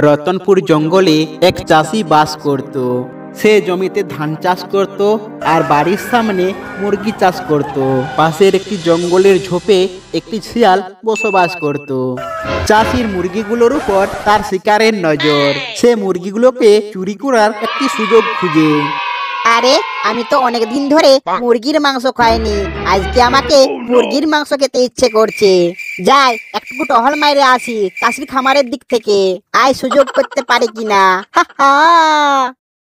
রতনপুর জঙ্গলে এক চাষি বাস করত। সে জমিতে ধান চাষ করত আর বাড়ির সামনে মুরগি চাষ করত। পাশের একটি জঙ্গলের ঝোপে একটি শিয়াল বসবাস করত। চাষির মুরগিগুলোর উপর তার শিকারের নজর। সে মুরগিগুলোকে চুরি করার একটি সুযোগ খুঁজে। আরে আমি তো অনেক দিন ধরে মুরগির মাংস খাইনি, আজকে আমাকে মুরগির মাংস খেতে ইচ্ছে করছে। যাই একটু টহল মাইরে আসি চাষির খামারের দিক থেকে, আয় সুযোগ করতে পারে কিনা।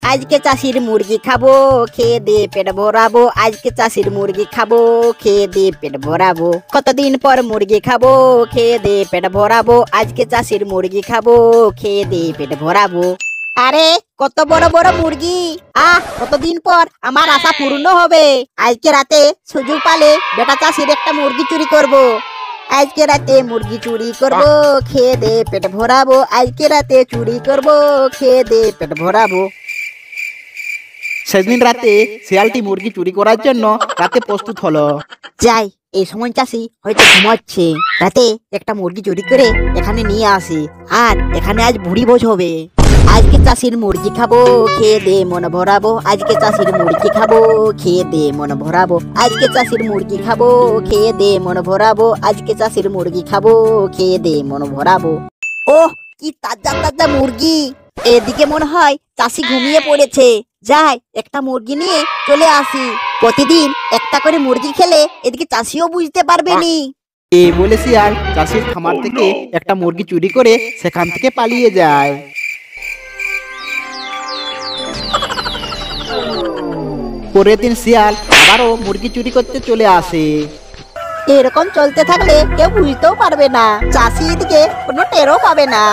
আজকে চাষির মুরগি খাবো, খেয়ে দিয়ে পেট ভরাবো। আজকে চাষির মুরগি খাবো, খেয়ে দিয়ে পেট ভরাবো। কতদিন পর মুরগি খাবো, খেয়ে দিয়ে পেট ভরাবো। আজকে চাষির মুরগি খাবো, খেয়ে দিয়ে পেট ভরাবো। আরে কত বড় বড় মুরগি, কতদিন পর আমার আশা পূর্ণ হবে। আজকে রাতে সুযোগ পালে বেটা চাষির একটা মুরগি চুরি করব। আজকে রাতে মুরগি চুরি করব, খেয়ে দে পেট ভরাবো। আজকে রাতে চুরি করব, খেয়ে দে পেট ভরাবো। সেদিন রাতে শিয়ালটি মুরগি চুরি করার জন্য রাতে প্রস্তুত হলো। যাই এই সময় চাষি হয়তো ঘুমাচ্ছে, রাতে একটা মুরগি চুরি করে এখানে নিয়ে আসি, আর এখানে আজ ভুড়ি ভোজ হবে। আজকে চাষির মুরগি খাবো, খেয়ে দে মন ভরাবো। আজকে চাষির মুরগি খাবো, খেয়ে দে মন ভরাবো। আজকে চাষির মুরগি খাবো, খেয়ে দে মন ভরাবো। আজকে চাষির মুরগি খাবো, খেয়ে দে মন ভরাবো। ওহ কি তাজা তাজা মুরগি! এদিকে মনে হয় চাষি ঘুমিয়ে পড়েছে। যাই একটা মুরগি নিয়ে চলে আসি। প্রতিদিন একটা করে মুরগি খেলে এদিকে চাষিও বুঝতে পারবে নি। এই বলে শিয়াল চাষির খামার থেকে একটা মুরগি চুরি করে সেখান থেকে পালিয়ে যায়। পরের দিন শিয়াল আবারও মুরগি চুরি করতে চলে আসে। এরকম চলতে থাকলে কেউ বুঝতেও পারবে না, চাষি এদিকে কোনো টেরও পাবে না।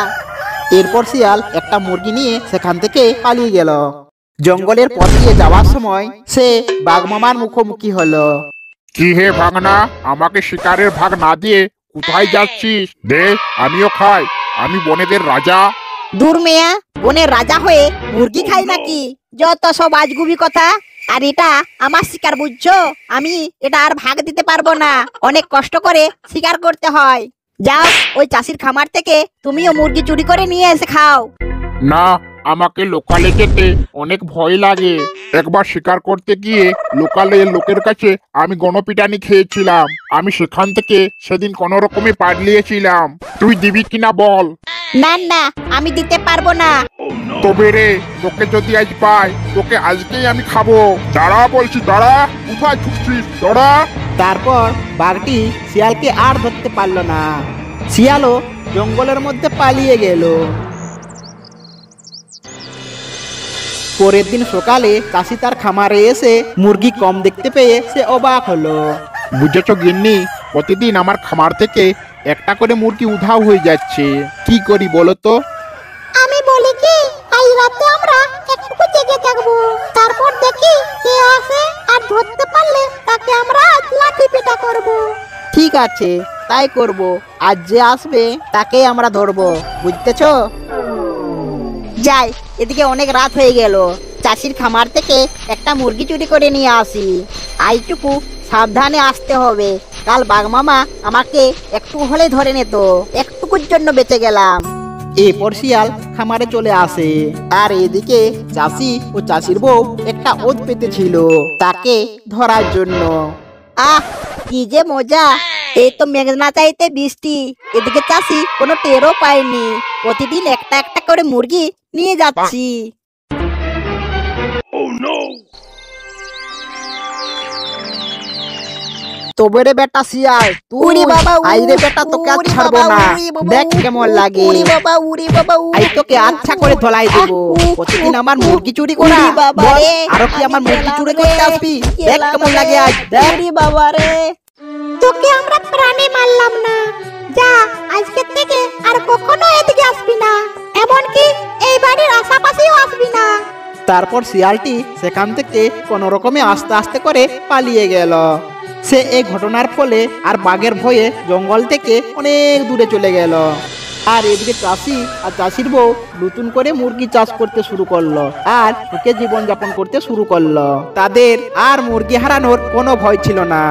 এরপর শিয়াল একটা মুরগি নিয়ে সেখান থেকে পালিয়ে গেল। জঙ্গলের পথ দিয়ে যাওয়ার সময় সে বাঘমামার মুখোমুখি হলো। কি হে ভাগনা, আমাকে শিকারের ভাগ না দিয়ে কোথায় যাচ্ছিস? দে আমিও খাই, আমি বনেদের রাজা। দূর মেয়া, বনের রাজা হয়ে মুরগি খাই নাকি? যত সব আজগুবি কথা। আর এটা আমার শিকার বুঝছো, আমি এটা আর ভাগ দিতে পারবো না। অনেক কষ্ট করে শিকার করতে হয়। যাও ওই চাষির খামার থেকে তুমিও মুরগি চুরি করে নিয়ে এসে খাও। না, আমাকে লোকালে যেতে অনেক ভয় লাগে। একবার শিকার করতে গিয়ে লোকালের লোকের কাছে আমি গণপিটানি খেয়েছিলাম। আমি সেখান থেকে সেদিন কোনো রকমে পালিয়েছিলাম। তুই দিবি কিনা বল? না না, আমি দিতে পারবো না। তবে রে, তোকে যদি আজ পাই তোকে আজকেই আমি খাবো। দাঁড়া বলছি, দাঁড়া, কোথায় ছুটছিস? দাঁড়া। তারপর বাঘটি শিয়ালকে আর ধরতে পারল না। শিয়ালও জঙ্গলের মধ্যে পালিয়ে গেল। পরের দিন সকালে চাষি তার খামারে এসে মুরগি কম দেখতে পেয়ে সে অবাক হলো। বুঝেছ গিন্নি, প্রতিদিন আমার খামার থেকে একটা করে মুরগি উধাও হয়ে যাচ্ছে। কি করি বলো তো? আমি বলি কি, আজ রাতে আমরা একটু জেগে থাকবো, তারপর দেখি কে আসে, আর ধরতে পারলে তাকে আমরা লাঠি পেটা করব। ঠিক আছে, তাই করব। আজ যে আসবে তাকে আমরা ধরবো, বুঝতেছো? যাই, এদিকে অনেক রাত হয়ে গেল। চাষির খামার থেকে একটা মুরগি চুরি করে নিয়ে আসি। আইটুকু সাবধানে আসতে হবে, কাল বাঘমামা আমাকে একটু হলে ধরে নিত। একটুকুর জন্য বেঁচে গেলাম। এরপর শিয়াল খামারে চলে আসে, আর এদিকে চাষি ও চাষির বউ একটা ওদ পেতেছিল তাকে ধরার জন্য। আহ কি যে মজা! এই তো মেঘ না চাইতে বৃষ্টি। এদিকে চাষি কোনো টেরও পায়নি। প্রতিদিন একটা একটা করে মুরগি নিয়ে যাচ্ছি। তবে রে বেটা শিয়াল, তুই আইরে বেটা, তোকে আর ছাড়বো না। দেখ কেমন লাগে। আই তোকে আচ্ছা করে ধলাই দেবো। প্রতিদিন আমার মুরগি চুরি করা, আরো কি আমার মুরগি চুরি করতে আসবি? দেখ কেমন লাগে আজ। দেখ বাবা রে, তোকে আমরা প্রাণে মারলাম না। যা, আজকে থেকে আর কখনো এদিকে আসবি না, এমনকি এই বাড়ির আশেপাশেও আসবি না। তারপর শিয়ালটি সেখান থেকে কোনো রকমে আস্তে আস্তে করে পালিয়ে গেল। সে এই ঘটনার ফলে আর বাঘের ভয়ে জঙ্গল থেকে অনেক দূরে চলে গেল। আর এদিকে চাষি আর চাষির বউ নতুন করে মুরগি চাষ করতে শুরু করলো আর সুখে জীবন যাপন করতে শুরু করলো। তাদের আর মুরগি হারানোর কোনো ভয় ছিল না।